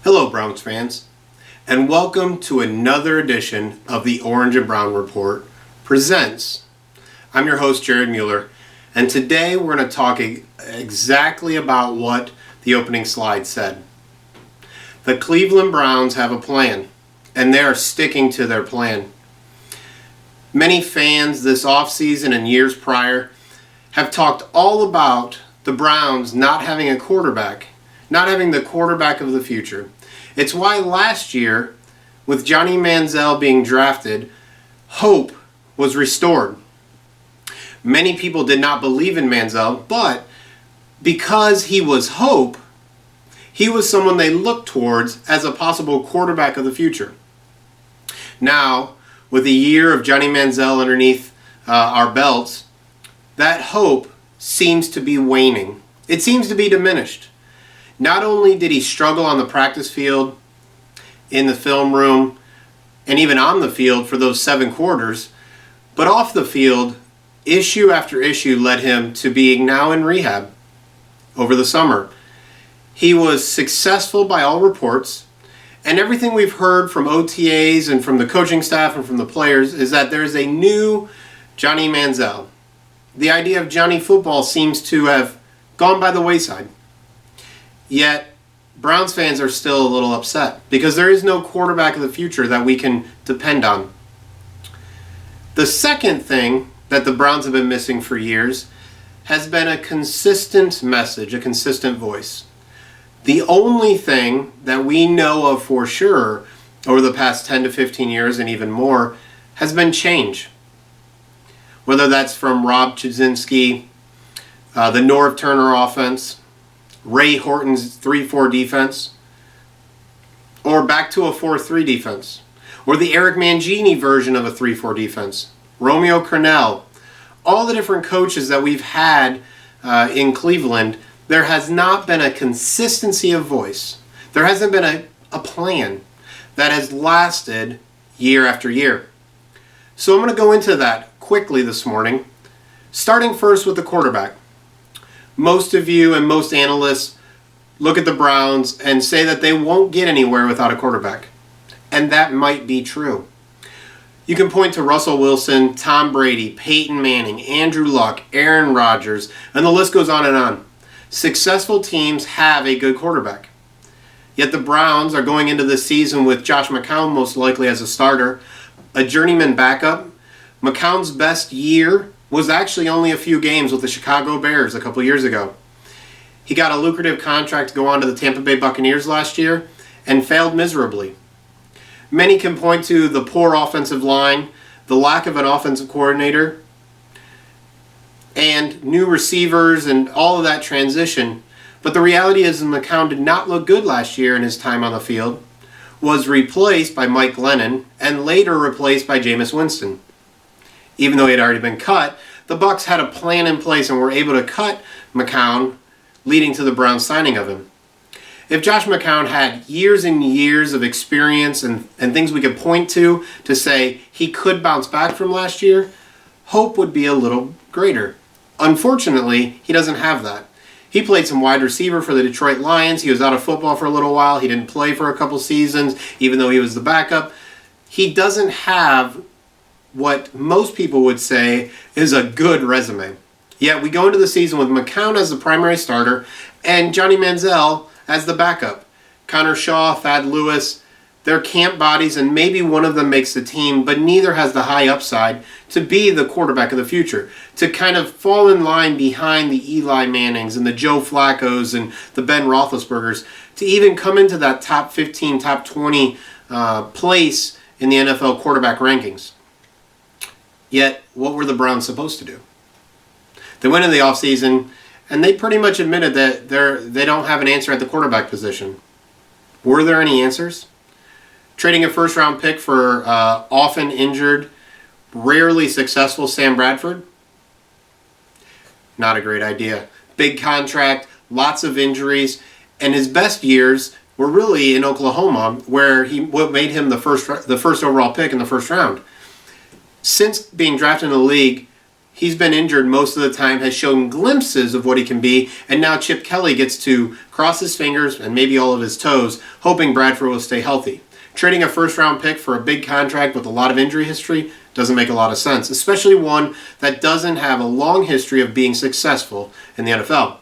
Hello Browns fans, and welcome to another edition of the Orange and Brown Report presents. I'm your host Jared Mueller, and today we're going to talk exactly about what the opening slide said. The Cleveland Browns have a plan, and they are sticking to their plan. Many fans this offseason and years prior have talked all about the Browns not having a quarterback, not having the quarterback of the future. It's why last year, with Johnny Manziel being drafted, hope was restored. Many people did not believe in Manziel, but because he was hope, he was someone they looked towards as a possible quarterback of the future. Now, with a year of Johnny Manziel underneath our belts, that hope seems to be waning. It seems to be diminished. Not only did he struggle on the practice field, in the film room, and even on the field for those 7 quarters, but off the field, issue after issue led him to being now in rehab over the summer. He was successful by all reports, and everything we've heard from OTAs and from the coaching staff and from the players is that there is a new Johnny Manziel. The idea of Johnny football seems to have gone by the wayside. Yet, Browns fans are still a little upset because there is no quarterback of the future that we can depend on. The second thing that the Browns have been missing for years has been a consistent message, a consistent voice. The only thing that we know of for sure over the past 10 to 15 years and even more has been change. Whether that's from Rob Chudzinski, the Norv Turner offense, Ray Horton's 3-4 defense, or back to a 4-3 defense, or the Eric Mangini version of a 3-4 defense, Romeo Crennel, all the different coaches that we've had in Cleveland, there has not been a consistency of voice. There hasn't been a plan that has lasted year after year. So I'm going to go into that quickly this morning, starting first with the quarterback. Most of you and most analysts look at the Browns and say that they won't get anywhere without a quarterback. And that might be true. You can point to Russell Wilson, Tom Brady, Peyton Manning, Andrew Luck, Aaron Rodgers, and the list goes on and on. Successful teams have a good quarterback. Yet the Browns are going into this season with Josh McCown most likely as a starter, a journeyman backup. McCown's best year was actually only a few games with the Chicago Bears a couple years ago. He got a lucrative contract to go on to the Tampa Bay Buccaneers last year and failed miserably. Many can point to the poor offensive line, the lack of an offensive coordinator, and new receivers and all of that transition. But the reality is McCown did not look good last year in his time on the field, was replaced by Mike Glennon, and later replaced by Jameis Winston. Even though he had already been cut, the Bucs had a plan in place and were able to cut McCown, leading to the Browns signing of him. If Josh McCown had years and years of experience and things we could point to say he could bounce back from last year, hope would be a little greater. Unfortunately, he doesn't have that. He played some wide receiver for the Detroit Lions. He was out of football for a little while. He didn't play for a couple seasons, even though he was the backup. He doesn't have what most people would say is a good resume. Yet we go into the season with McCown as the primary starter and Johnny Manziel as the backup. Connor Shaw, Thad Lewis, they're camp bodies and maybe one of them makes the team, but neither has the high upside to be the quarterback of the future, to kind of fall in line behind the Eli Mannings and the Joe Flaccos and the Ben Roethlisbergers to even come into that top 15, top 20 place in the NFL quarterback rankings. Yet, what were the Browns supposed to do? They went into the offseason, and they pretty much admitted that they don't have an answer at the quarterback position. Were there any answers? Trading a first-round pick for often injured, rarely successful Sam Bradford? Not a great idea. Big contract, lots of injuries, and his best years were really in Oklahoma, where what made him the first overall pick in the first round. Since being drafted in the league, he's been injured most of the time, has shown glimpses of what he can be, and now Chip Kelly gets to cross his fingers and maybe all of his toes, hoping Bradford will stay healthy. Trading a first-round pick for a big contract with a lot of injury history doesn't make a lot of sense, especially one that doesn't have a long history of being successful in the NFL.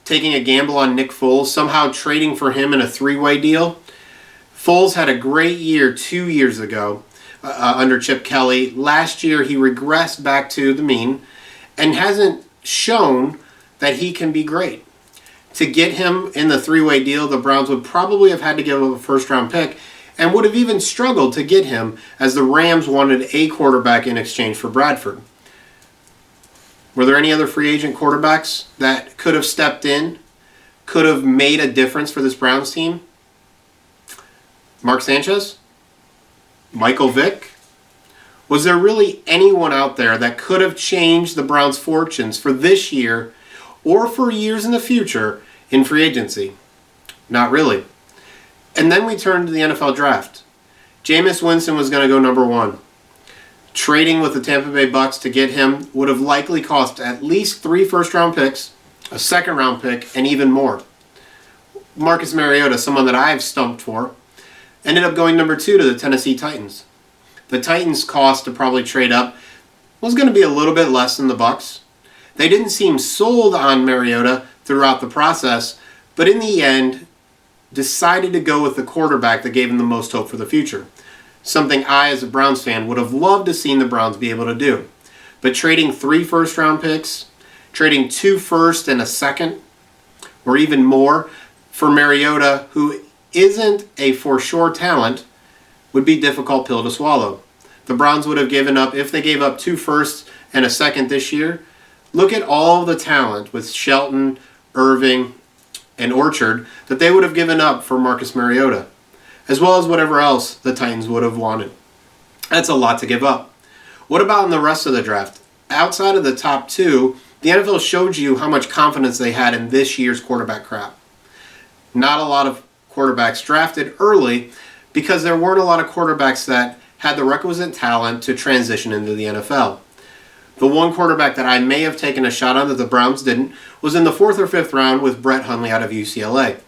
Taking a gamble on Nick Foles, somehow trading for him in a three-way deal. Foles had a great year 2 years ago under Chip Kelly. Last year he regressed back to the mean and hasn't shown that he can be great. To get him in the three-way deal, the Browns would probably have had to give up a first-round pick and would have even struggled to get him, as the Rams wanted a quarterback in exchange for Bradford. Were there any other free agent quarterbacks that could have stepped in, could have made a difference for this Browns team? Mark Sanchez? Michael Vick? Was there really anyone out there that could have changed the Browns' fortunes for this year or for years in the future in free agency? Not really. And then we turn to the NFL draft. Jameis Winston was going to go number 1. Trading with the Tampa Bay Bucks to get him would have likely cost at least 3 first-round picks, a second-round pick, and even more. Marcus Mariota, someone that I've stumped for, ended up going number 2 to the Tennessee Titans. The Titans' cost to probably trade up was going to be a little bit less than the Bucks. They didn't seem sold on Mariota throughout the process, but in the end decided to go with the quarterback that gave him the most hope for the future. Something I, as a Browns fan, would have loved to seen the Browns be able to do. But trading 3 first-round picks, trading 2 first and a second, or even more, for Mariota, who isn't a for-sure talent, would be a difficult pill to swallow. The Browns would have given up, if they gave up 2 firsts and a second this year, look at all the talent with Shelton, Irving, and Orchard that they would have given up for Marcus Mariota, as well as whatever else the Titans would have wanted. That's a lot to give up. What about in the rest of the draft? Outside of the top 2, the NFL showed you how much confidence they had in this year's quarterback crop. Not a lot of quarterbacks drafted early because there weren't a lot of quarterbacks that had the requisite talent to transition into the NFL. The one quarterback that I may have taken a shot on that the Browns didn't was in the 4th or 5th round with Brett Hundley out of UCLA.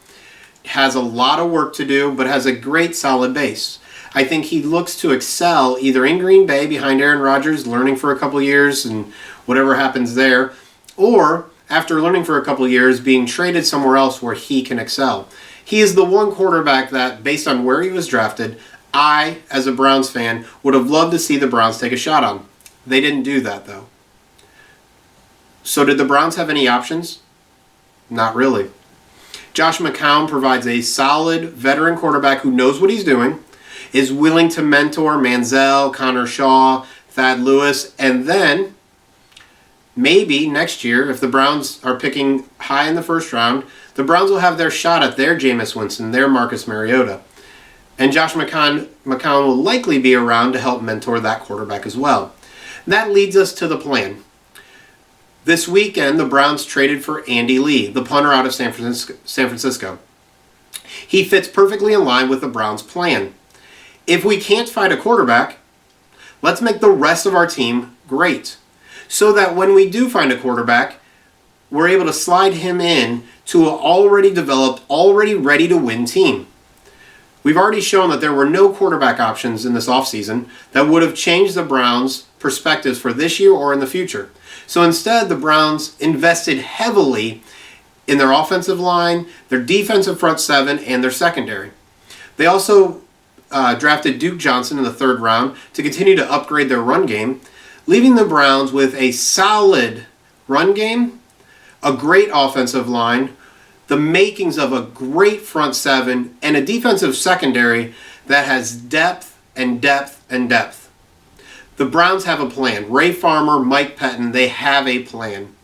Has a lot of work to do, but has a great solid base. I think he looks to excel either in Green Bay behind Aaron Rodgers, learning for a couple years and whatever happens there, or after learning for a couple years, being traded somewhere else where he can excel. He is the one quarterback that, based on where he was drafted, I, as a Browns fan, would have loved to see the Browns take a shot on. They didn't do that, though. So did the Browns have any options? Not really. Josh McCown provides a solid veteran quarterback who knows what he's doing, is willing to mentor Manziel, Connor Shaw, Thad Lewis, and then maybe next year, if the Browns are picking high in the first round, the Browns will have their shot at their Jameis Winston, their Marcus Mariota. And Josh McCown will likely be around to help mentor that quarterback as well. That leads us to the plan. This weekend, the Browns traded for Andy Lee, the punter out of San Francisco. He fits perfectly in line with the Browns' plan. If we can't find a quarterback, let's make the rest of our team great, so that when we do find a quarterback, we're able to slide him in to an already developed, already ready to win team. We've already shown that there were no quarterback options in this offseason that would have changed the Browns' perspectives for this year or in the future. So instead, the Browns invested heavily in their offensive line, their defensive front 7, and their secondary. They also drafted Duke Johnson in the 3rd round to continue to upgrade their run game, leaving the Browns with a solid run game, a great offensive line, the makings of a great front 7, and a defensive secondary that has depth and depth and depth. The Browns have a plan. Ray Farmer, Mike Pettin, they have a plan.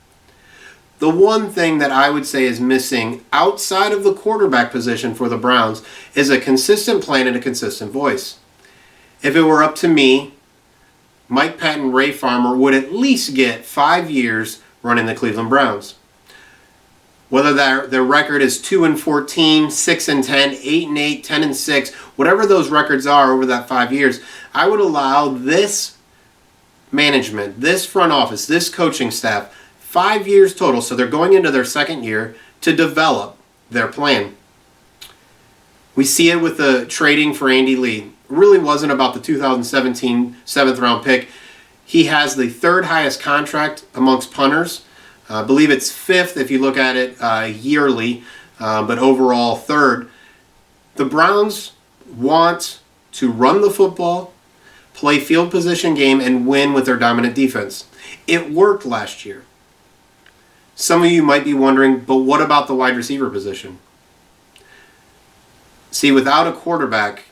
The one thing that I would say is missing outside of the quarterback position for the Browns is a consistent plan and a consistent voice. If it were up to me, Mike Pettin, Ray Farmer would at least get 5 years running the Cleveland Browns. Whether their record is 2-14, 6-10, 8-8, 10-6, whatever those records are over that 5 years, I would allow this management, this front office, this coaching staff, 5 years total, so they're going into their second year to develop their plan. We see it with the trading for Andy Lee. It really wasn't about the 2017 7th round pick. He has the third highest contract amongst punters. I believe it's fifth if you look at it yearly, but overall third. The Browns want to run the football, play field position game, and win with their dominant defense. It worked last year. Some of you might be wondering, but what about the wide receiver position? See, without a quarterback,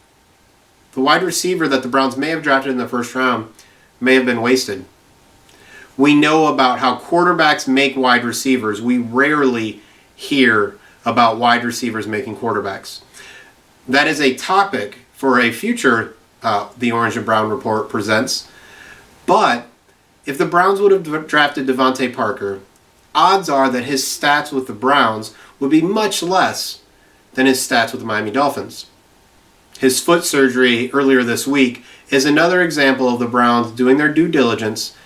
the wide receiver that the Browns may have drafted in the first round may have been wasted. We know about how quarterbacks make wide receivers. We rarely hear about wide receivers making quarterbacks. That is a topic for a future The Orange and Brown Report presents. But if the Browns would have drafted Devontae Parker, odds are that his stats with the Browns would be much less than his stats with the Miami Dolphins. His foot surgery earlier this week is another example of the Browns doing their due diligence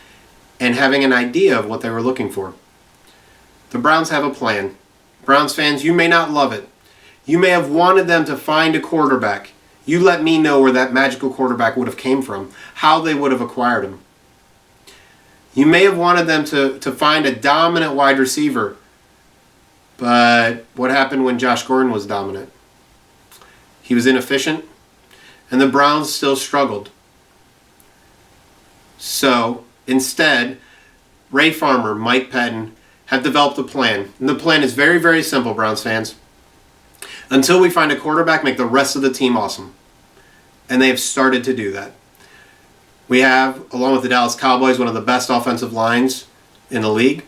and having an idea of what they were looking for. The Browns have a plan. Browns fans, you may not love it. You may have wanted them to find a quarterback. You let me know where that magical quarterback would have came from, how they would have acquired him. You may have wanted them to find a dominant wide receiver, but what happened when Josh Gordon was dominant? He was inefficient, and the Browns still struggled. So, instead, Ray Farmer, Mike Pettin have developed a plan. And the plan is very, very simple, Browns fans. Until we find a quarterback, make the rest of the team awesome. And they have started to do that. We have, along with the Dallas Cowboys, one of the best offensive lines in the league.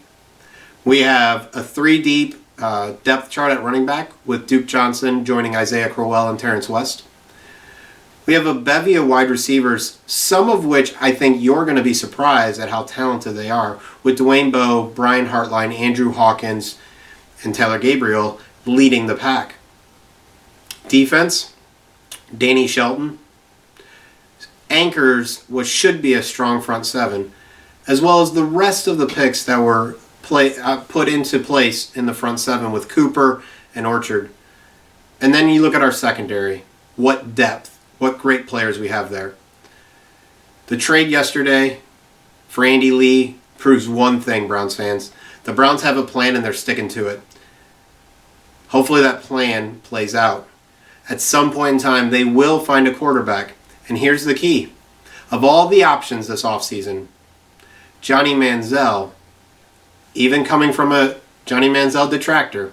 We have a 3-deep depth chart at running back with Duke Johnson joining Isaiah Crowell and Terrence West. We have a bevy of wide receivers, some of which I think you're going to be surprised at how talented they are, with Dwayne Bowe, Brian Hartline, Andrew Hawkins, and Taylor Gabriel leading the pack. Defense, Danny Shelton anchors what should be a strong front seven, as well as the rest of the picks that were put into place in the front seven with Cooper and Orchard. And then you look at our secondary. What depth, what great players we have there. The trade yesterday for Andy Lee proves one thing, Browns fans. The Browns have a plan and they're sticking to it. Hopefully that plan plays out. At some point in time, they will find a quarterback. And here's the key. Of all the options this offseason, Johnny Manziel, even coming from a Johnny Manziel detractor,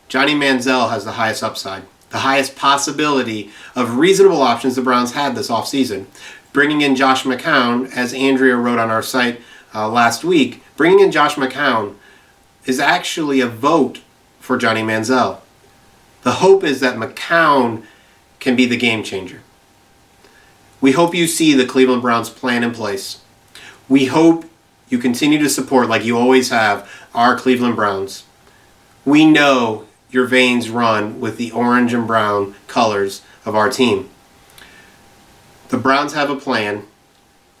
Johnny Manziel has the highest upside, the highest possibility of reasonable options the Browns had this offseason. Bringing in Josh McCown, as Andrea wrote on our site last week, bringing in Josh McCown is actually a vote for Johnny Manziel. The hope is that McCown can be the game changer. We hope you see the Cleveland Browns plan in place. We hope you continue to support, like you always have, our Cleveland Browns. We know your veins run with the orange and brown colors of our team. The Browns have a plan.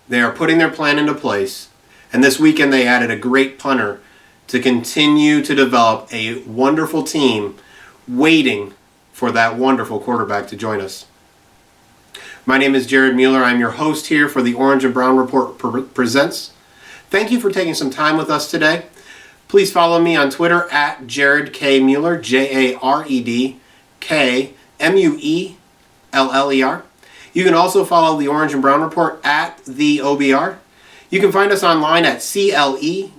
They are putting their plan into place. And this weekend they added a great punter to continue to develop a wonderful team waiting for that wonderful quarterback to join us. My name is Jared Mueller. I'm your host here for the Orange and Brown Report Presents. Thank you for taking some time with us today. Please follow me on Twitter at Jared K. Mueller, Jared K. Mueller. You can also follow the Orange and Brown Report at the OBR. You can find us online at cle.scout.com.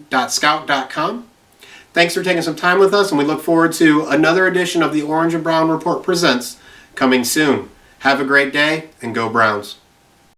Thanks for taking some time with us, and we look forward to another edition of the Orange and Brown Report Presents coming soon. Have a great day, and go Browns.